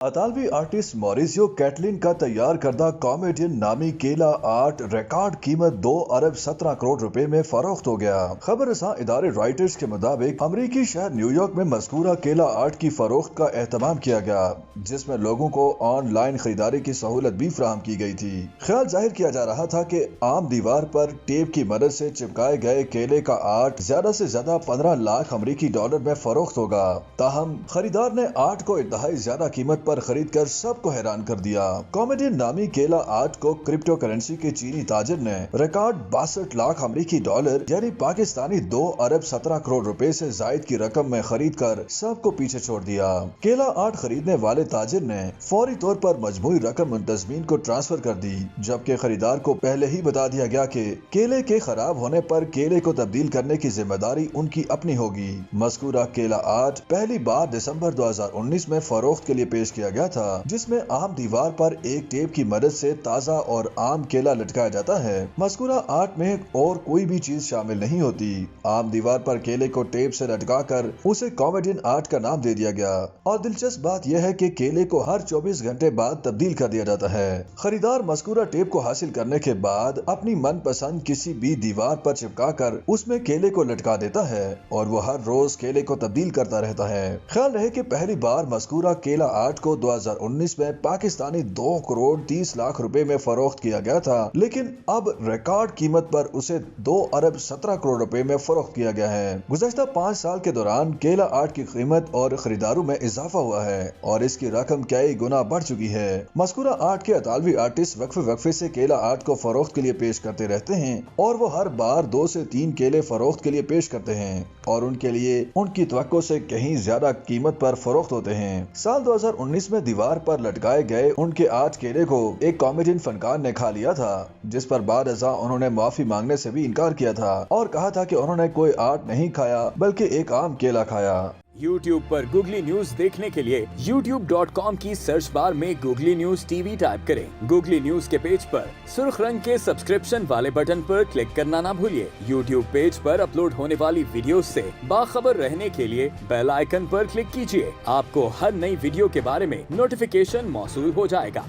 اطالوی artist موریسیو Caitlin کا تیار کردہ کامیڈین نامی کیلا آرٹ ریکارڈ قیمت 2 ارب 17 کروڑ روپے میں فروخت ہو گیا۔ خبر رساں ادارے رائٹرز کے مطابق امریکی شہر نیو یارک میں مذکورہ کیلا آرٹ کی فروخت کا اہتمام کیا گیا، جس میں لوگوں کو آن لائن خریداری کی سہولت بھی فراہم کی گئی تھی۔ خیال ظاہر کیا جا رہا تھا کہ عام دیوار پر ٹیپ کی مدد سے چپکائے گئے کیلے کا آرٹ زیادہ سے زیادہ 15 لاکھ امریکی ڈالر میں فروخت ہوگا، تاہم خریدار نے آرٹ کو انتہائی زیادہ قیمت پر خرید کر سب کو حیران کر دیا۔ کامیڈین نامی کیلا آرٹ کو کرپٹو کرنسی کے چینی تاجر نے ریکارڈ 62 لاکھ امریکی ڈالر یعنی پاکستانی 2 ارب 17 کروڑ روپے سے زائد کی رقم میں خرید کر سب کو پیچھے چھوڑ دیا۔ کیلا آرٹ خریدنے والے تاجر نے فوری طور پر مجموعی رقم منتظمین کو ٹرانسفر کر دی، جبکہ خریدار کو پہلے ہی بتا دیا گیا کہ کیلے کے خراب ہونے پر کیلے کو تبدیل کرنے کی ذمہ داری ان کی اپنی ہوگی۔ مذکورہ کیلا آرٹ پہلی بار دسمبر 2019 میں فروخت کے لیے پیش کیا گیا تھا، جس میں عام دیوار پر ایک ٹیپ کی مدد سے تازہ اور عام کیلا لٹکایا جاتا ہے۔ مذکورہ آرٹ میں اور کوئی بھی چیز شامل نہیں ہوتی۔ عام دیوار پر کیلے کو ٹیپ سے لٹکا کر اسے کامیڈین آرٹ کا نام دے دیا گیا، اور دلچسپ بات یہ ہے کہ کیلے کو ہر 24 گھنٹے بعد تبدیل کر دیا جاتا ہے۔ خریدار مذکورہ ٹیپ کو حاصل کرنے کے بعد اپنی من پسند کسی بھی دیوار پر چپکا کر اس میں کیلے کو لٹکا دیتا ہے، اور وہ ہر روز کیلے کو تبدیل کرتا رہتا ہے۔ خیال رہے کہ پہلی بار مذکورہ کیلا آرٹ کو 2019 میں پاکستانی 2 کروڑ 30 لاکھ روپے میں فروخت کیا گیا تھا، لیکن اب ریکارڈ قیمت پر اسے 2 ارب 17 کروڑ روپے میں فروخت کیا گیا ہے۔ گزشتہ 5 سال کے دوران کیلا آرٹ کی قیمت اور خریداروں میں اضافہ ہوا ہے، اور اس کی رقم کئی گنا بڑھ چکی ہے۔ مذکورہ آرٹ کے اطالوی آرٹسٹ وقفے سے کیلا آرٹ کو فروخت کے لیے پیش کرتے رہتے ہیں، اور وہ ہر بار 2 سے 3 کیلے فروخت کے لیے پیش کرتے ہیں، اور ان کے لیے ان کی توقع سے کہیں زیادہ قیمت پر فروخت ہوتے ہیں۔ سال 2019 میں دیوار پر لٹکائے گئے ان کے آرٹ کیلے کو ایک کامیڈین فنکار نے کھا لیا تھا، جس پر بعد ازاں انہوں نے معافی مانگنے سے بھی انکار کیا تھا، اور کہا تھا کہ انہوں نے کوئی آرٹ نہیں کھایا بلکہ ایک عام کیلا کھایا۔ YouTube پر گوگلی نیوز دیکھنے کے لیے youtube.com کی سرچ بار میں googly news T V type کریں۔ گوگلی نیوز کے پیج پر سرخ رنگ کے سبسکرپشن والے بٹن پر کلک کرنا نہ بھولیے۔ YouTube پیج پر اپلوڈ ہونے والی ویڈیوز سے باخبر رہنے کے لیے بیل آئیکن پر کلک کیجیے۔ آپ کو ہر نئی ویڈیو کے بارے میں نوٹیفیکیشن موصول ہو جائے گا۔